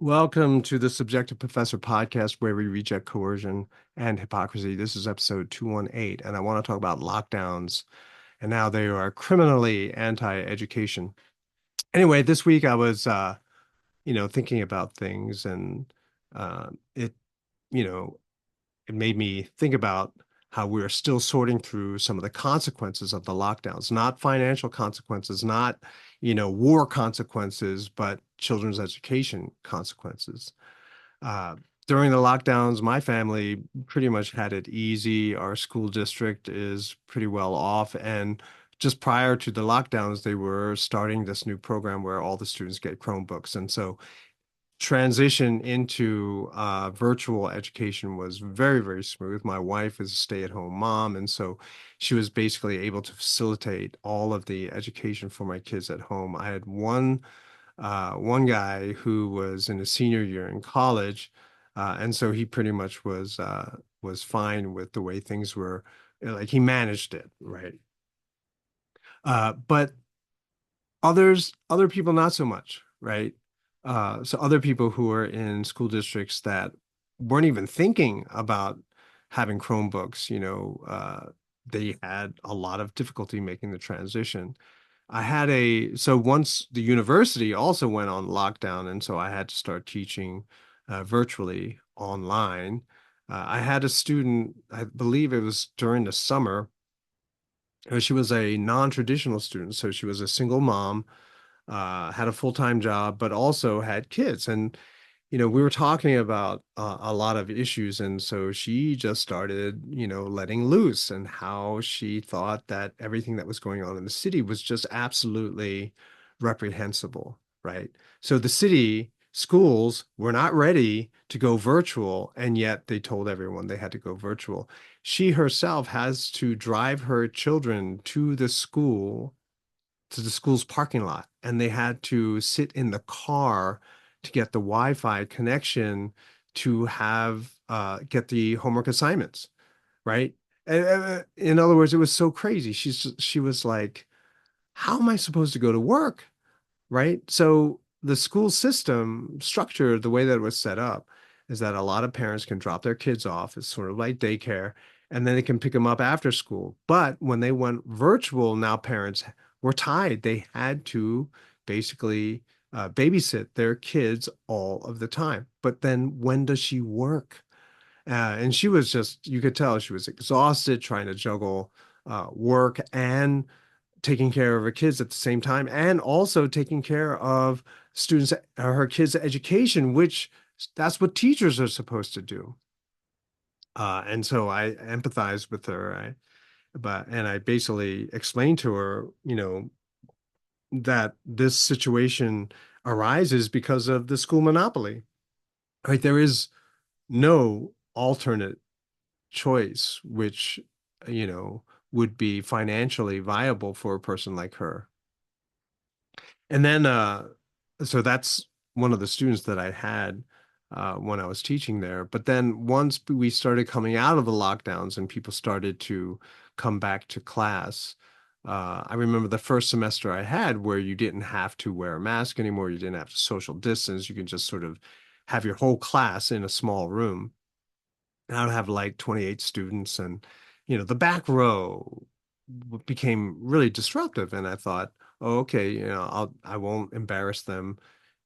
Welcome to the Subjective Professor podcast where we reject coercion and hypocrisy. This is episode 218, and I want to talk about lockdowns and how they are criminally anti-education. Anyway, this week I was, thinking about things and uh, it, you know, it made me think about how we're still sorting through some of the consequences of the lockdowns, not financial consequences, not, war consequences, but children's education consequences. Uh, During the lockdowns, my family pretty much had it easy. Our school district is pretty well off. And just prior to the lockdowns, they were starting this new program where all the students get Chromebooks. And so transition into virtual education was very, very smooth. My wife is a stay-at-home mom, and so she was basically able to facilitate all of the education for my kids at home. I had one guy who was in his senior year in college, and so he pretty much was fine with the way things were. Like he managed it, right? But other people, not so much, right? So other people who are in school districts that weren't even thinking about having Chromebooks, they had a lot of difficulty making the transition. So once the university also went on lockdown, and so I had to start teaching virtually online. I had a student, I believe it was during the summer. She was a non-traditional student, so she was a single mom, had a full-time job, but also had kids. And we were talking about a lot of issues, and so she just started, letting loose and how she thought that everything that was going on in the city was just absolutely reprehensible, right? So the city schools were not ready to go virtual, and yet they told everyone they had to go virtual. She herself has to drive her children to the school's parking lot, and they had to sit in the car to get the Wi-Fi connection to have get the homework assignments, right? In other words, it was so crazy. She was like, "How am I supposed to go to work?" Right? So the school system structure, the way that it was set up, is that a lot of parents can drop their kids off. It's sort of like daycare, and then they can pick them up after school. But when they went virtual, now parents were tied. They had to basically babysit their kids all of the time. But then when does she work? And she was just, you could tell she was exhausted trying to juggle work and taking care of her kids at the same time, and also taking care of students, her kids' education, which that's what teachers are supposed to do. And so I empathized with her. And I basically explained to her, that this situation arises because of the school monopoly. Right? There is no alternate choice which, you know, would be financially viable for a person like her. And then, so that's one of the students that I had when I was teaching there. But then once we started coming out of the lockdowns and people started to come back to class, I remember the first semester I had where you didn't have to wear a mask anymore. You didn't have to social distance. You can just sort of have your whole class in a small room. And I would have like 28 students, and the back row became really disruptive. And I thought, oh, okay, I won't embarrass them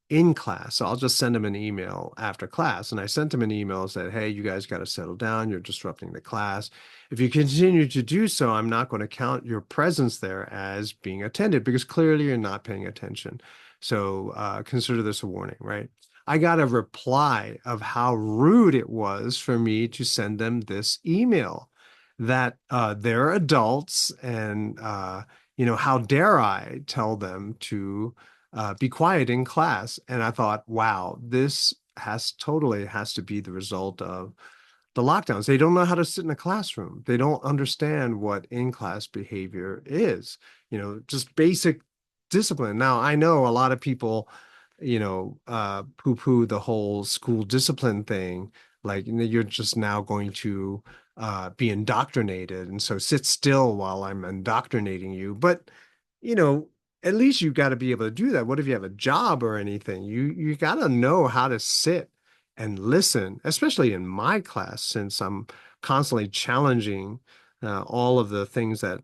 in class. So I'll just send them an email after class. And I sent them an email and said, hey, you guys got to settle down. You're disrupting the class. If you continue to do so, I'm not going to count your presence there as being attended because clearly you're not paying attention. So consider this a warning, right? I got a reply of how rude it was for me to send them this email that they're adults and how dare I tell them to be quiet in class. And I thought, wow, this has to be the result of the lockdowns. They don't know how to sit in a classroom. They don't understand what in-class behavior is, just basic discipline. Now, I know a lot of people, poo-poo the whole school discipline thing. Like, you're just now going to be indoctrinated. And so sit still while I'm indoctrinating you. But, you know, at least you got to be able to do that. What if you have a job or anything? You got to know how to sit and listen, especially in my class, since I'm constantly challenging all of the things that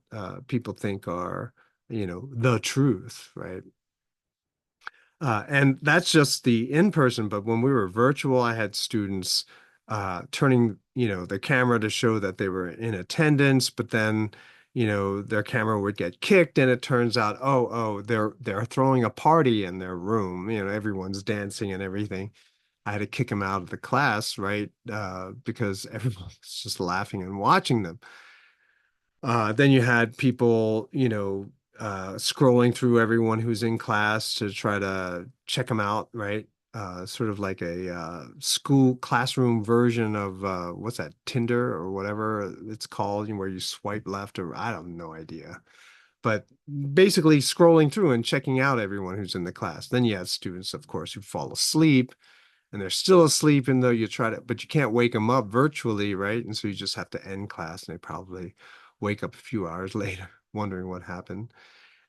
people think are, the truth, right? And that's just the in-person, but when we were virtual, I had students turning, the camera to show that they were in attendance, but then, their camera would get kicked, and it turns out, they're throwing a party in their room. Everyone's dancing and everything. I had to kick them out of the class, right? Because everyone was just laughing and watching them. Then you had people, scrolling through everyone who's in class to try to check them out, right? Sort of like a school classroom version of what's that, Tinder or whatever it's called, where you swipe left or I don't no idea. But basically scrolling through and checking out everyone who's in the class. Then you have students, of course, who fall asleep and they're still asleep, even though you try to, but you can't wake them up virtually, right? And so you just have to end class, and they probably wake up a few hours later, wondering what happened.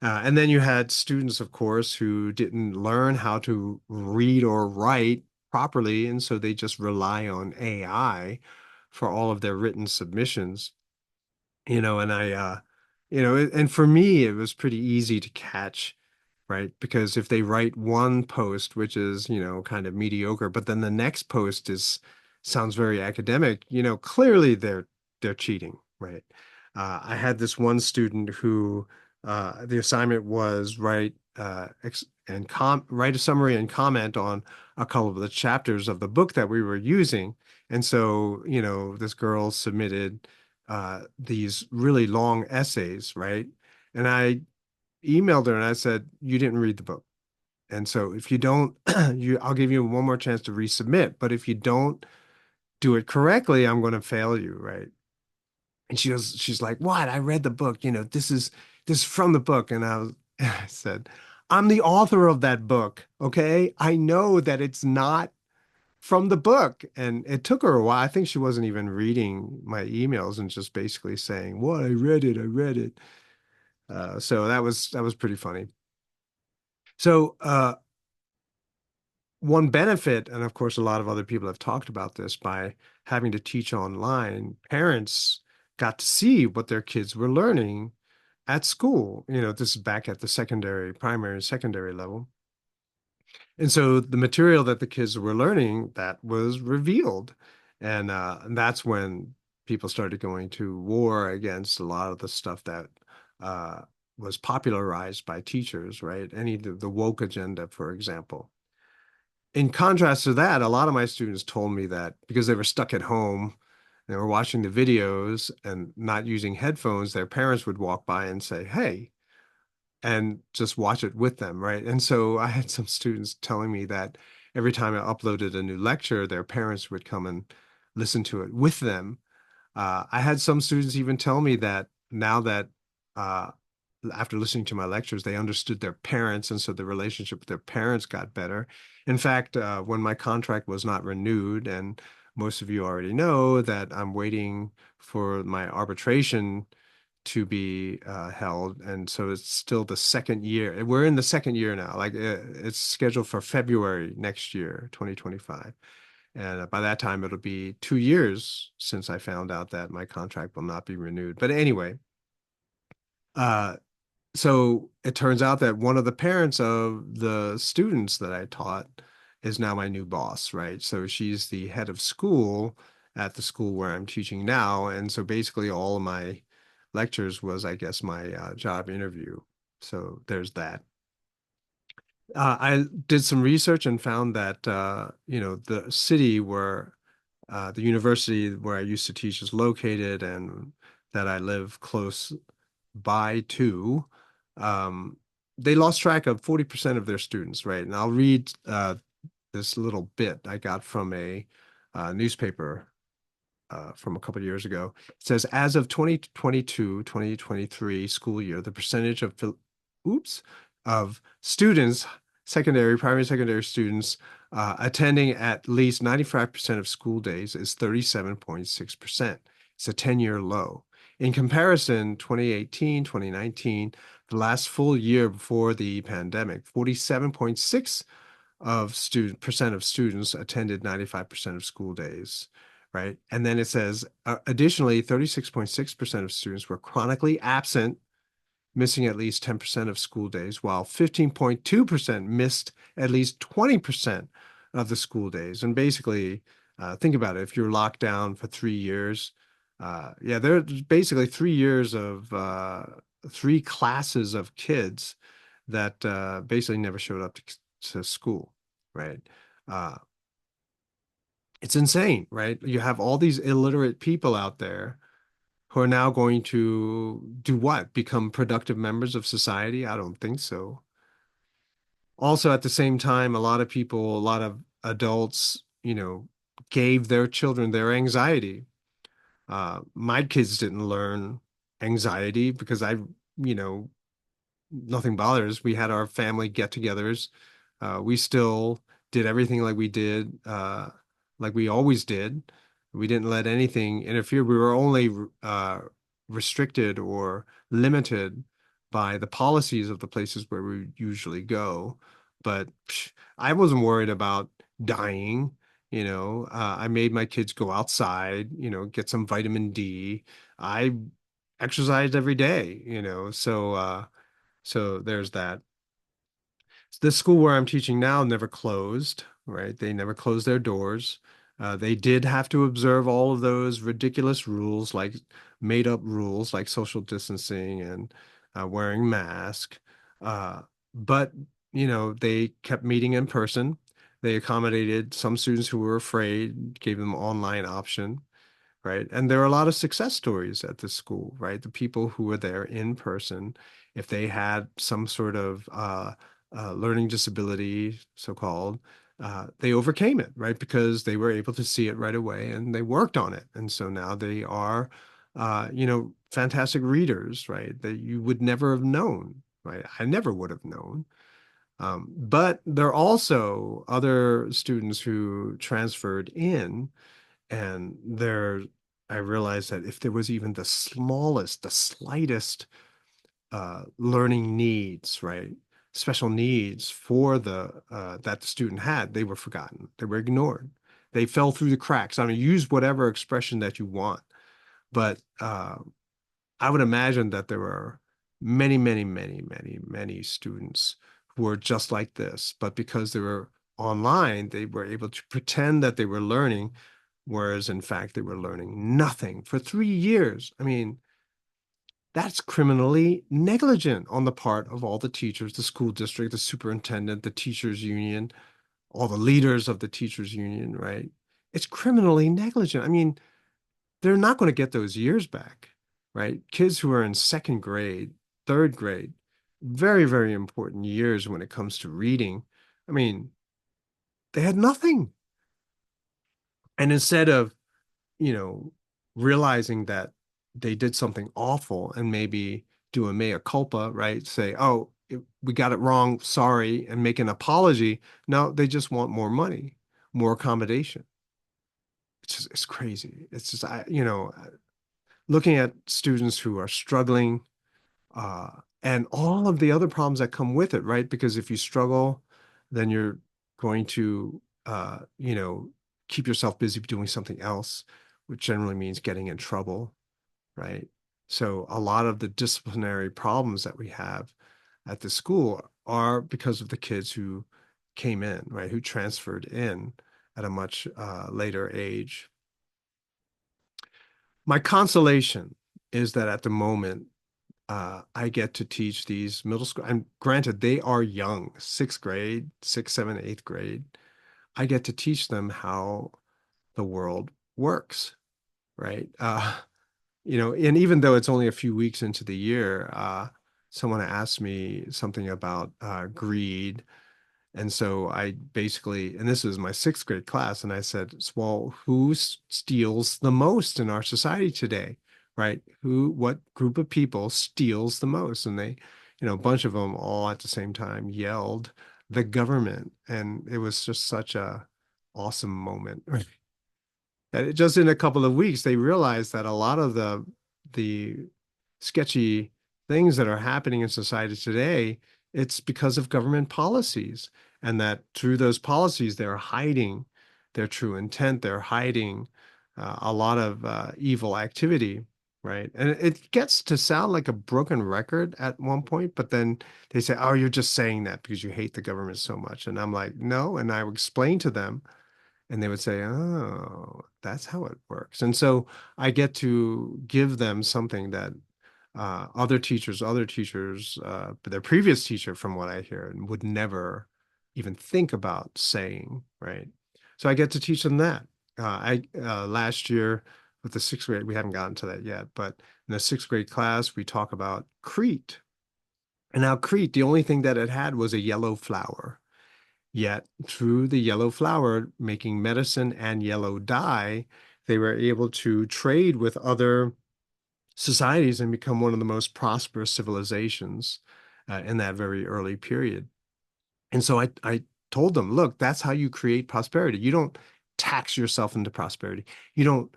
And then you had students, of course, who didn't learn how to read or write properly, and so they just rely on AI for all of their written submissions. And and for me, it was pretty easy to catch, right? Because if they write one post, which is, kind of mediocre, but then the next post is sounds very academic, clearly they're cheating, right? I had this one student who the assignment was write a summary and comment on a couple of the chapters of the book that we were using. And so, this girl submitted these really long essays, right? And I emailed her and I said, "You didn't read the book. And so if you don't, I'll give you one more chance to resubmit. But if you don't do it correctly, I'm going to fail you, right?" And she's like, "What? I read the book. This is from the book." And I said, "I'm the author of that book. Okay. I know that it's not from the book." And it took her a while. I think she wasn't even reading my emails and just basically saying, "What? I read it. I read it." So that was pretty funny. So one benefit, and of course, a lot of other people have talked about this, by having to teach online, parents got to see what their kids were learning at school. This is back at the primary and secondary level. And so the material that the kids were learning, that was revealed. And that's when people started going to war against a lot of the stuff that uh, was popularized by teachers, right? The woke agenda, for example. In contrast to that, a lot of my students told me that because they were stuck at home, they were watching the videos and not using headphones, their parents would walk by and say, "Hey," and just watch it with them, right? And so I had some students telling me that every time I uploaded a new lecture, their parents would come and listen to it with them. I had some students even tell me that now that uh, after listening to my lectures, they understood their parents, and so the relationship with their parents got better. In fact, when my contract was not renewed, and most of you already know that I'm waiting for my arbitration to be held, and so it's still the second year. We're in the second year now. Like it's scheduled for February next year, 2025. And by that time, it'll be 2 years since I found out that my contract will not be renewed. But anyway, uh, so it turns out that one of the parents of the students that I taught is now my new boss, right? So she's the head of school at the school where I'm teaching now. And so basically all of my lectures was, I guess, my job interview. So there's that. I did some research and found that, the city where the university where I used to teach is located, and that I live close by to, um, they lost track of 40% of their students, right? And I'll read this little bit I got from a newspaper from a couple of years ago. It says, as of 2022-2023 school year, the percentage of students, primary, secondary students attending at least 95% of school days is 37.6%. It's a 10-year low. In comparison, 2018, 2019, the last full year before the pandemic, 47.6 of student percent of students attended 95% of school days, right? And then it says, additionally, 36.6% of students were chronically absent, missing at least 10% of school days, while 15.2% missed at least 20% of the school days. And basically, think about it. If you're locked down for 3 years, yeah, there's basically 3 years of three classes of kids that basically never showed up to school, right? Uh, it's insane, right? You have all these illiterate people out there who are now going to do what? Become productive members of society? I don't think so. Also, at the same time, a lot of people, a lot of adults, gave their children their anxiety. My kids didn't learn anxiety because you know, nothing bothers. We had our family get-togethers. We still did everything like we did, like we always did. We didn't let anything interfere. We were only restricted or limited by the policies of the places where we usually go. But I wasn't worried about dying. I made my kids go outside, get some vitamin D. I exercised every day, so there's that. The school where I'm teaching now never closed, right? They never closed their doors. They did have to observe all of those ridiculous rules, like made up rules like social distancing and wearing mask. Uh, but, they kept meeting in person. They accommodated some students who were afraid, gave them online option, right? And there are a lot of success stories at this school, right? The people who were there in person, if they had some sort of learning disability, so-called, they overcame it, right? Because they were able to see it right away and they worked on it. And so now they are, fantastic readers, right? That you would never have known, right? I never would have known. But there are also other students who transferred in and I realized that if there was even the smallest, the slightest learning needs, right, special needs for that the student had, they were forgotten. They were ignored. They fell through the cracks. I mean, use whatever expression that you want, but I would imagine that there were many, many, many, many, many students who were just like this, but because they were online, they were able to pretend that they were learning, whereas in fact they were learning nothing for 3 years. I mean, that's criminally negligent on the part of all the teachers, the school district, the superintendent, the teachers union, all the leaders of the teachers union, right? It's criminally negligent. I mean, they're not going to get those years back, right? Kids who are in second grade, third grade, very, very important years when it comes to reading. I mean, they had nothing. And instead of, you know, realizing that they did something awful and maybe do a mea culpa, right? Say, oh, we got it wrong, sorry, and make an apology. No, they just want more money, more accommodation. It's crazy. It's just, looking at students who are struggling, uh, and all of the other problems that come with it, right? Because if you struggle, then you're going to, keep yourself busy doing something else, which generally means getting in trouble, right? So a lot of the disciplinary problems that we have at the school are because of the kids who came in, right? Who transferred in at a much later age. My consolation is that at the moment, I get to teach these middle school, and granted, they are young, sixth grade, sixth, seventh, eighth grade. I get to teach them how the world works, right? And even though it's only a few weeks into the year, someone asked me something about greed. And so I basically, and this was my sixth grade class, and I said, well, who steals the most in our society today, right? What group of people steals the most? And they, a bunch of them all at the same time yelled, the government. And it was just such a awesome moment. Right? That just in a couple of weeks, they realized that a lot of the sketchy things that are happening in society today, it's because of government policies. And that through those policies, they're hiding their true intent. They're hiding a lot of evil activity, right? And it gets to sound like a broken record at one point, but then they say, "Oh, you're just saying that because you hate the government so much." And I'm like, "No." And I would explain to them, and they would say, "Oh, that's how it works." And so I get to give them something that other teachers, their previous teacher, from what I hear, would never even think about saying, right? So I get to teach them that. I Last year with the sixth grade, we haven't gotten to that yet, but in the sixth grade class, we talk about Crete. And now Crete, the only thing that it had was a yellow flower. Yet through the yellow flower, making medicine and yellow dye, they were able to trade with other societies and become one of the most prosperous civilizations in that very early period. And so I told them, look, that's how you create prosperity. You don't tax yourself into prosperity. You don't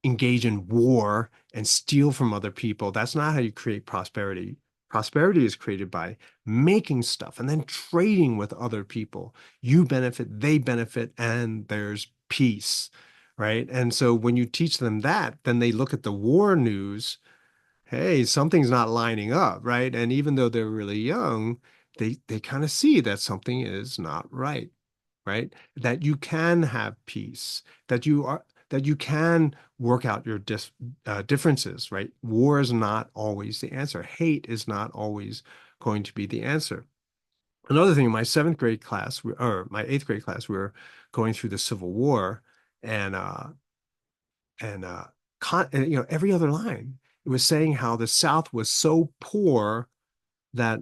engage in war and steal from other people. That's not how you create prosperity. Prosperity is created by making stuff and then trading with other people. You benefit, they benefit, and there's peace, right? And so when you teach them that, then they look at the war news. Hey, something's not lining up, right? And even though they're really young, they kind of see that something is not right, right? That you can have peace, that you can work out your differences, right? War is not always the answer. Hate is not always going to be the answer. Another thing, in my seventh grade class, or my eighth grade class, we were going through the Civil War, and and every other line, it was saying how the South was so poor that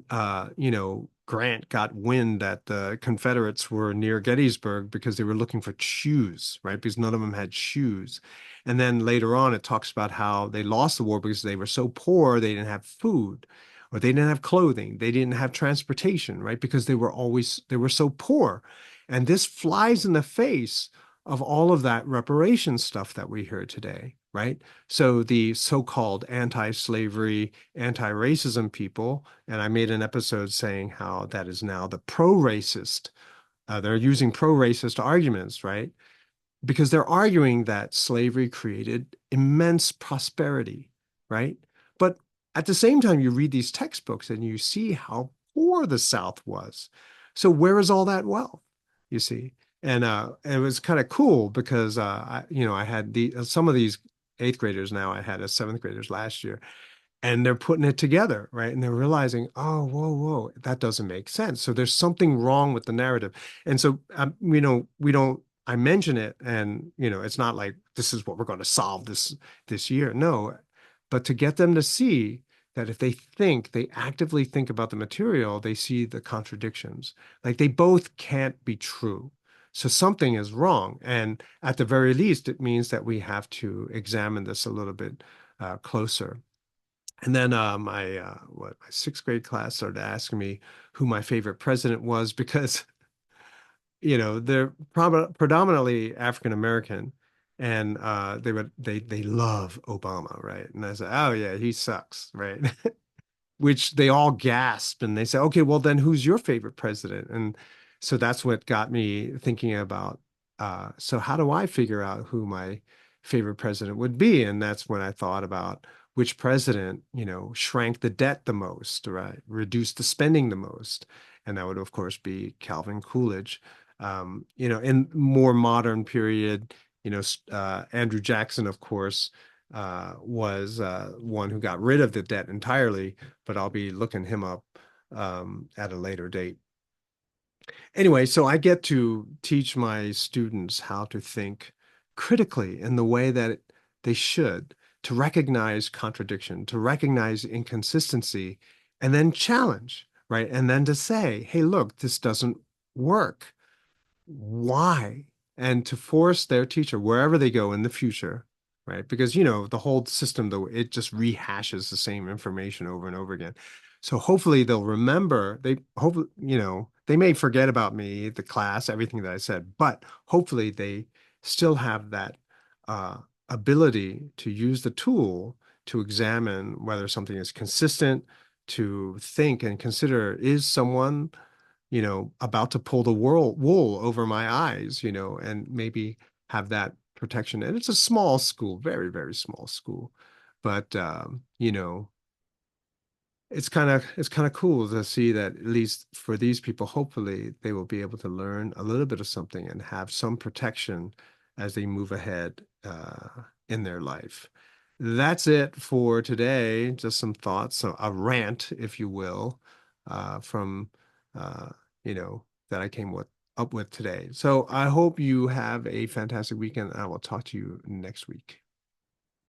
Grant got wind that the Confederates were near Gettysburg because they were looking for shoes, right? Because none of them had shoes. And then later on, it talks about how they lost the war because they were so poor, they didn't have food, or they didn't have clothing, they didn't have transportation, right? Because they were so poor. And this flies in the face of all of that reparation stuff that we hear today, right? So the so-called anti-slavery, anti-racism people, and I made an episode saying how that is now the pro-racist. They're using pro-racist arguments, right? Because they're arguing that slavery created immense prosperity, right? But at the same time, you read these textbooks and you see how poor the South was. So where is all that wealth, you see? And it was kind of cool because I had some of these eighth graders now. I had as seventh graders last year, and they're putting it together, right? And they're realizing, oh, whoa, that doesn't make sense. So there's something wrong with the narrative. And so, we don't, I mention it, and, it's not like this is what we're going to solve this year. No, but to get them to see that if they actively think about the material, they see the contradictions. Like they both can't be true. So something is wrong. And at the very least, it means that we have to examine this a little bit closer. And then my sixth grade class started asking me who my favorite president was because they're predominantly African American, and they love Obama, right? And I said, oh yeah, he sucks, right? Which they all gasped, and they said, okay, well then who's your favorite president? And so that's what got me thinking about, so how do I figure out who my favorite president would be? And that's when I thought about which president, shrank the debt the most, right? Reduced the spending the most. And that would, of course, be Calvin Coolidge. In more modern period, Andrew Jackson, of course, was one who got rid of the debt entirely, but I'll be looking him up at a later date. Anyway, so I get to teach my students how to think critically in the way that they should, to recognize contradiction, to recognize inconsistency, and then challenge, right? And then to say, hey, look, this doesn't work. Why? And to force their teacher, wherever they go in the future, right? Because, the whole system, though, it just rehashes the same information over and over again. So hopefully they'll remember, they may forget about me, the class, everything that I said, but hopefully they still have that ability to use the tool to examine whether something is consistent, to think and consider, is someone, about to pull the wool over my eyes, and maybe have that protection. And it's a small school, very, very small school. But it's kind of cool to see that at least for these people, hopefully they will be able to learn a little bit of something and have some protection as they move ahead in their life. That's it for today. Just some thoughts, a rant, if you will, from uh, that I came up with today. So I hope you have a fantastic weekend. I will talk to you next week.